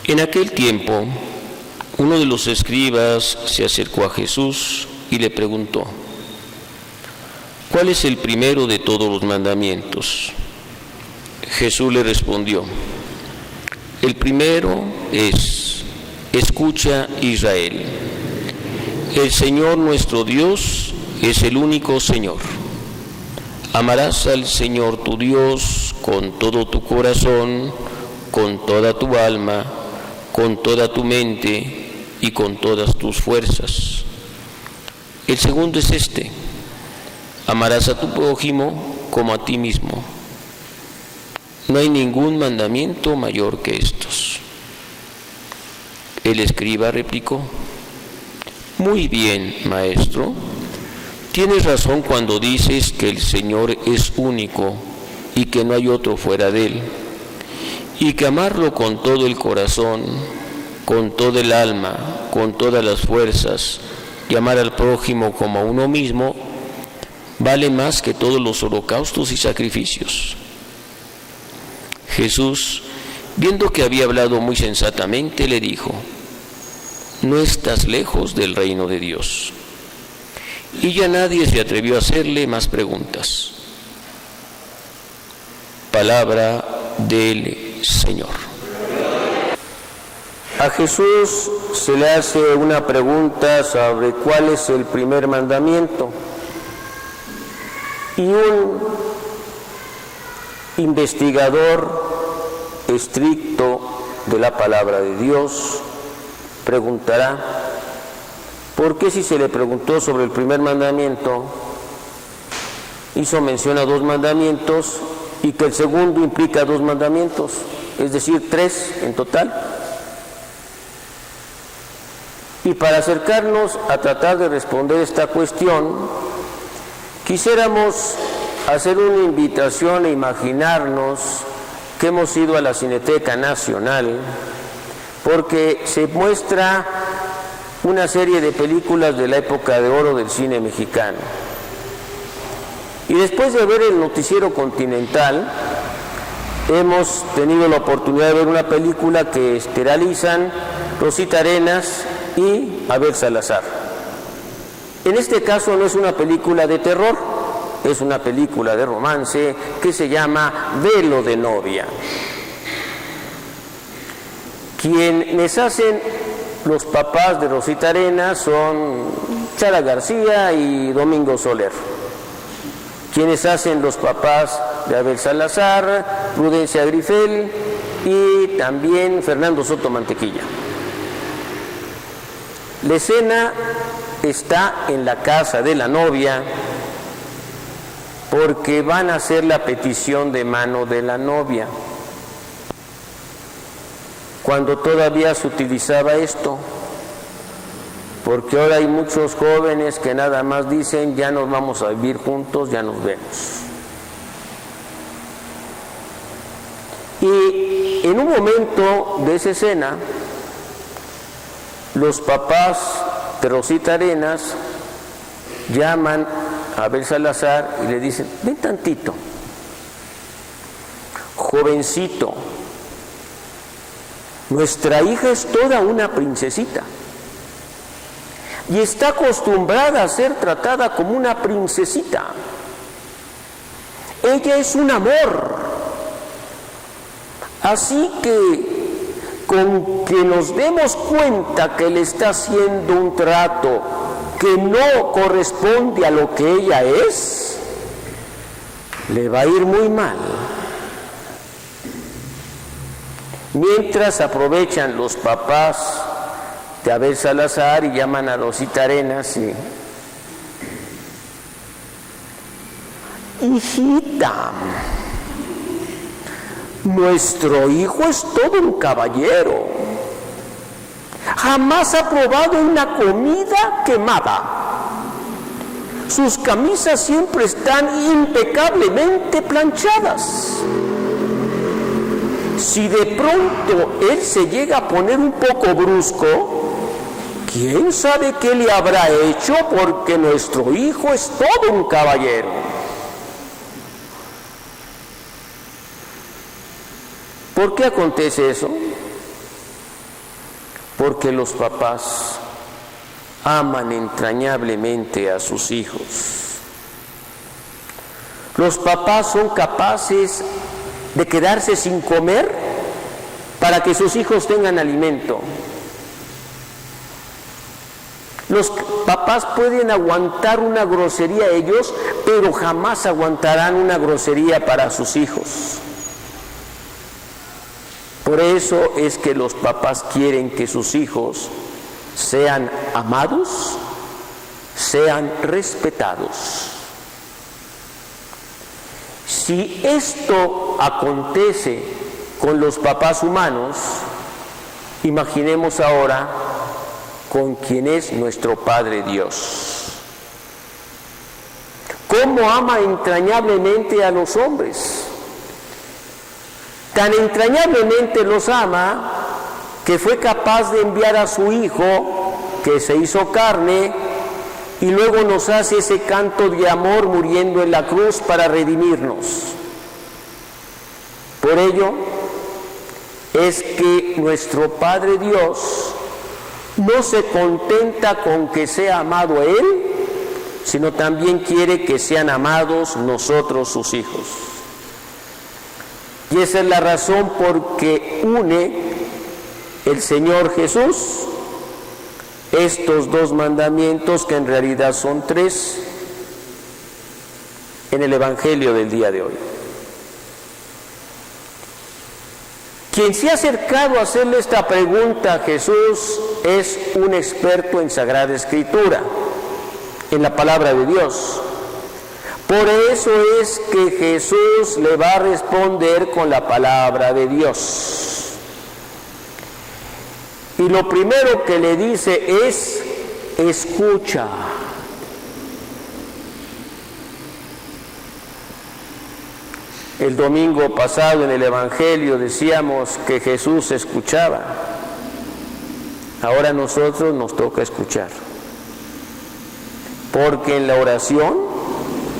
En aquel tiempo, uno de los escribas se acercó a Jesús y le preguntó: ¿cuál es el primero de todos los mandamientos? Jesús le respondió: el primero es: escucha, Israel, el Señor nuestro Dios es el único Señor. Amarás al Señor tu Dios con todo tu corazón, con toda tu alma, con toda tu mente y con todas tus fuerzas. El segundo es este: amarás a tu prójimo como a ti mismo. No hay ningún mandamiento mayor que estos. El escriba replicó: muy bien, maestro, tienes razón cuando dices que el Señor es único y que no hay otro fuera de Él, y que amarlo con todo el corazón, con toda el alma, con todas las fuerzas, y amar al prójimo como a uno mismo, vale más que todos los holocaustos y sacrificios. Jesús, viendo que había hablado muy sensatamente, le dijo: no estás lejos del reino de Dios. Y ya nadie se atrevió a hacerle más preguntas. Palabra del Señor. A Jesús se le hace una pregunta sobre cuál es el primer mandamiento. Y un investigador estricto de la palabra de Dios preguntará: ¿por qué si se le preguntó sobre el primer mandamiento hizo mención a dos mandamientos y que el segundo implica dos mandamientos, es decir, 3 en total? Y para acercarnos a tratar de responder esta cuestión, quisiéramos hacer una invitación e imaginarnos que hemos ido a la Cineteca Nacional, porque se muestra una serie de películas de la época de oro del cine mexicano. Y después de ver el noticiero Continental, hemos tenido la oportunidad de ver una película que realizan Rosita Arenas y Abel Salazar. En este caso no es una película de terror, es una película de romance que se llama Velo de novia. Quienes hacen los papás de Rosita Arenas son Chara García y Domingo Soler. Quienes hacen los papás de Abel Salazar, Prudencia Grifel y también Fernando Soto Mantequilla. La escena está en la casa de la novia porque van a hacer la petición de mano de la novia. Cuando todavía se utilizaba esto, porque ahora hay muchos jóvenes que nada más dicen: ya nos vamos a vivir juntos, ya nos vemos. Y en un momento de esa escena, los papás de Rosita Arenas llaman a Abel Salazar y le dicen: ven tantito, jovencito, nuestra hija es toda una princesita y está acostumbrada a ser tratada como una princesita. Ella es un amor, así que con que nos demos cuenta que le está haciendo un trato que no corresponde a lo que ella es, le va a ir muy mal. Mientras aprovechan los papás de Abel Salazar y llaman a Rosita Arenas y: hijita, nuestro hijo es todo un caballero, jamás ha probado una comida quemada, sus camisas siempre están impecablemente planchadas. Si de pronto él se llega a poner un poco brusco, ¿quién sabe qué le habrá hecho? Porque nuestro hijo es todo un caballero. ¿Por qué acontece eso? porque los papás aman entrañablemente a sus hijos. Los papás son capaces de quedarse sin comer para que sus hijos tengan alimento. Los papás pueden aguantar una grosería ellos, pero jamás aguantarán una grosería para sus hijos. Por eso es que los papás quieren que sus hijos sean amados, sean respetados. Si esto acontece con los papás humanos, imaginemos ahora con quien es nuestro Padre Dios. ¿Cómo ama entrañablemente a los hombres? Tan entrañablemente los ama que fue capaz de enviar a su Hijo, que se hizo carne, y luego nos hace ese canto de amor muriendo en la cruz para redimirnos. Por ello es que nuestro Padre Dios no se contenta con que sea amado Él, sino también quiere que sean amados nosotros sus hijos. Y esa es la razón por que une el Señor Jesús estos dos mandamientos, que en realidad son tres, en el Evangelio del día de hoy. Quien se ha acercado a hacerle esta pregunta a Jesús es un experto en Sagrada Escritura, en la palabra de Dios. Por eso es que Jesús le va a responder con la palabra de Dios. Y lo primero que le dice es: escucha. El domingo pasado en el Evangelio decíamos que Jesús escuchaba. Ahora a nosotros nos toca escuchar. Porque en la oración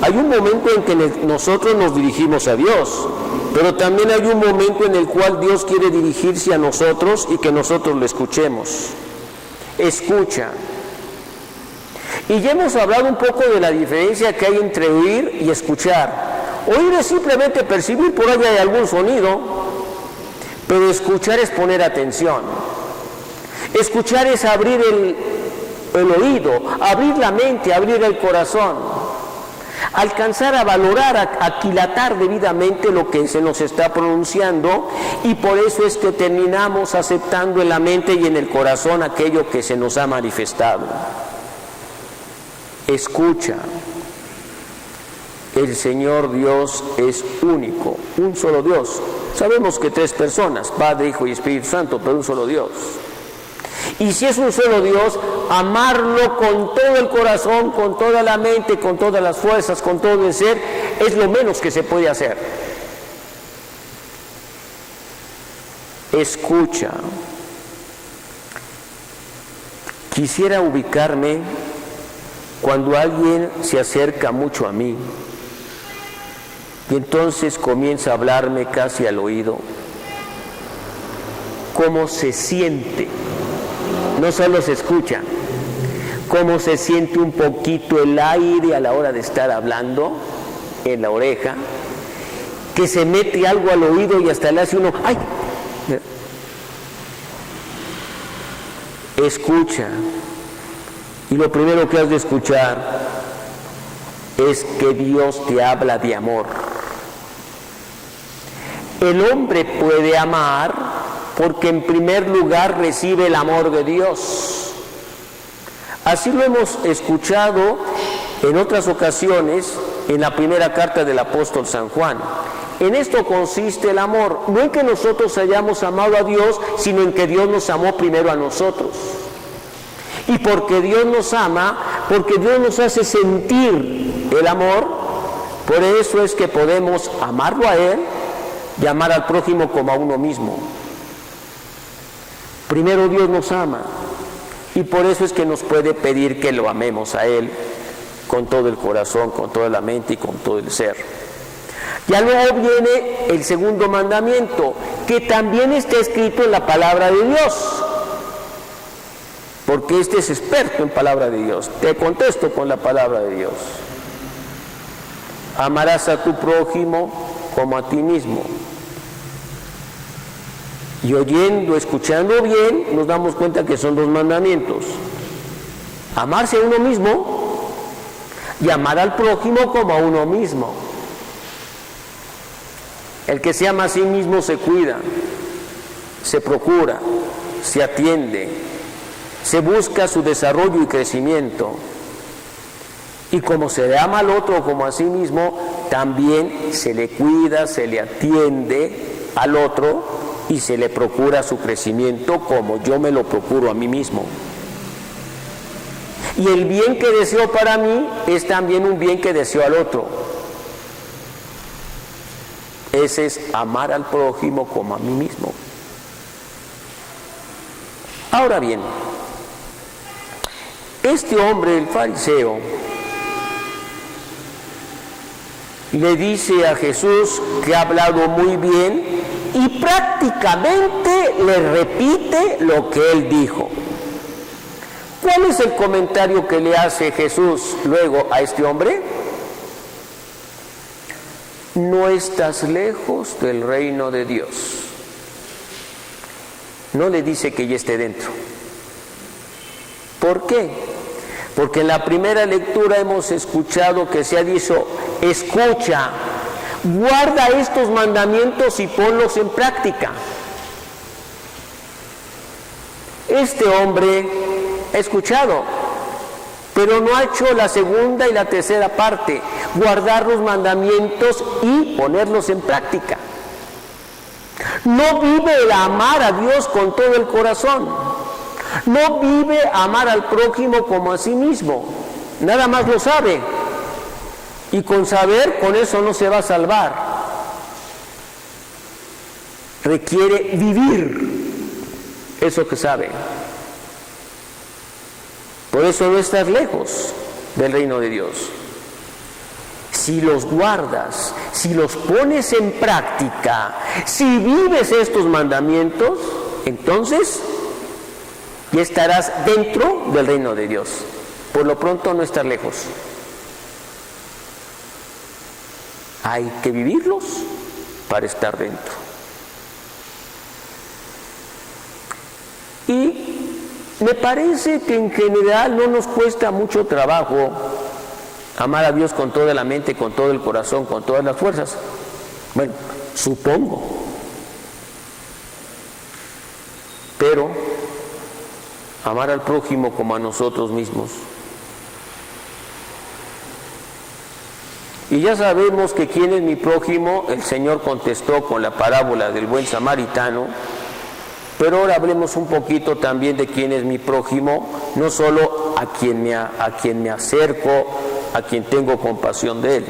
hay un momento en que nosotros nos dirigimos a Dios, pero también hay un momento en el cual Dios quiere dirigirse a nosotros y que nosotros lo escuchemos. Escucha. Y ya hemos hablado un poco de la diferencia que hay entre oír y escuchar. Oír es simplemente percibir por ahí hay algún sonido, pero escuchar es poner atención. Escuchar es abrir el oído, abrir la mente, abrir el corazón, alcanzar a valorar, a aquilatar debidamente lo que se nos está pronunciando, y por eso es que terminamos aceptando en la mente y en el corazón aquello que se nos ha manifestado. Escucha. El Señor Dios es único, un solo Dios. Sabemos que tres personas, Padre, Hijo y Espíritu Santo, pero un solo Dios. Y si es un solo Dios, amarlo con todo el corazón, con toda la mente, con todas las fuerzas, con todo el ser, es lo menos que se puede hacer. Escucha. Quisiera ubicarme cuando alguien se acerca mucho a mí y entonces comienza a hablarme casi al oído. ¿Cómo se siente? No solo se escucha, cómo se siente un poquito el aire a la hora de estar hablando en la oreja, que se mete algo al oído y hasta le hace uno ¡ay! Escucha. Y lo primero que has de escuchar es que Dios te habla de amor. El hombre puede amar porque en primer lugar recibe el amor de Dios. Así lo hemos escuchado en otras ocasiones en la primera carta del apóstol San Juan. En esto consiste el amor, no en que nosotros hayamos amado a Dios, sino en que Dios nos amó primero a nosotros. Y porque Dios nos ama, porque Dios nos hace sentir el amor, por eso es que podemos amarlo a Él y amar al prójimo como a uno mismo. Primero Dios nos ama y por eso es que nos puede pedir que lo amemos a Él con todo el corazón, con toda la mente y con todo el ser. Ya luego viene el segundo mandamiento, que también está escrito en la palabra de Dios. porque este es experto en palabra de Dios. Te contesto con la palabra de Dios. Amarás a tu prójimo como a ti mismo. Y oyendo, escuchando bien, nos damos cuenta que son dos mandamientos. Amarse a uno mismo y amar al prójimo como a uno mismo. El que se ama a sí mismo se cuida, se procura, se atiende, se busca su desarrollo y crecimiento. Y como se le ama al otro como a sí mismo, también se le cuida, se le atiende al otro y se le procura su crecimiento como yo me lo procuro a mí mismo. Y el bien que deseo para mí es también un bien que deseo al otro. Ese es amar al prójimo como a mí mismo. Ahora bien, este hombre, el fariseo, le dice a Jesús que ha hablado muy bien y prácticamente le repite lo que él dijo. ¿Cuál es el comentario que le hace Jesús luego a este hombre? No estás lejos del reino de Dios. No le dice que ya esté dentro. ¿Por qué? Porque en la primera lectura hemos escuchado que se ha dicho, escucha, guarda estos mandamientos y ponlos en práctica. Este hombre ha escuchado, pero no ha hecho la segunda y la tercera parte, guardar los mandamientos y ponerlos en práctica. No vive el amar a Dios con todo el corazón. No vive amar al prójimo como a sí mismo. Nada más lo sabe. Y con saber, con eso no se va a salvar. Requiere vivir eso que sabe. Por eso no estás lejos del reino de Dios. Si los guardas, si los pones en práctica, si vives estos mandamientos, entonces ya estarás dentro del reino de Dios. Por lo pronto no estar lejos. Hay que vivirlos para estar dentro. Y me parece que en general no nos cuesta mucho trabajo amar a Dios con toda la mente, con todo el corazón, con todas las fuerzas. Bueno, supongo. Pero amar al prójimo como a nosotros mismos. Y ya sabemos que quién es mi prójimo, el Señor contestó con la parábola del buen samaritano, pero ahora hablemos un poquito también de quién es mi prójimo, no solo a quien me acerco, a quien tengo compasión de él.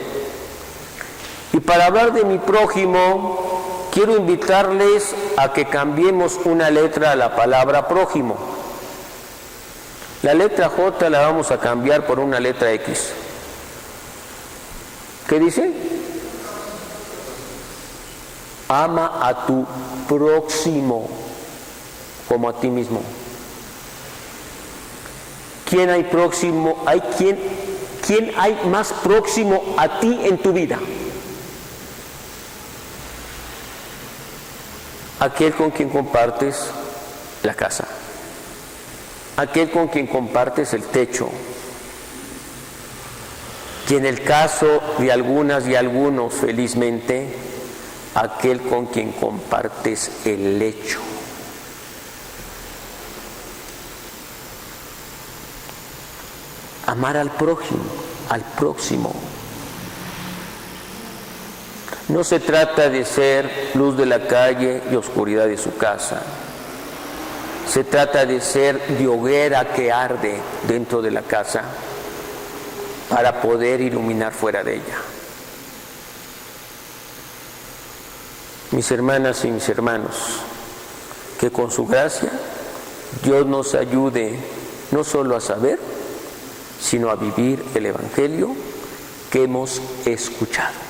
Y para hablar de mi prójimo, quiero invitarles a que cambiemos una letra a la palabra prójimo. La letra J la vamos a cambiar por una letra X. ¿Qué dice? Ama a tu próximo como a ti mismo. ¿Quién hay próximo? ¿Quién hay más próximo a ti en tu vida? Aquel con quien compartes la casa. Aquel con quien compartes el techo. Y en el caso de algunas y algunos, felizmente, aquel con quien compartes el lecho. Amar al prójimo, al próximo. No se trata de ser luz de la calle y oscuridad de su casa. Se trata de ser de hoguera que arde dentro de la casa para poder iluminar fuera de ella. Mis hermanas y mis hermanos, que con su gracia Dios nos ayude no solo a saber, sino a vivir el Evangelio que hemos escuchado.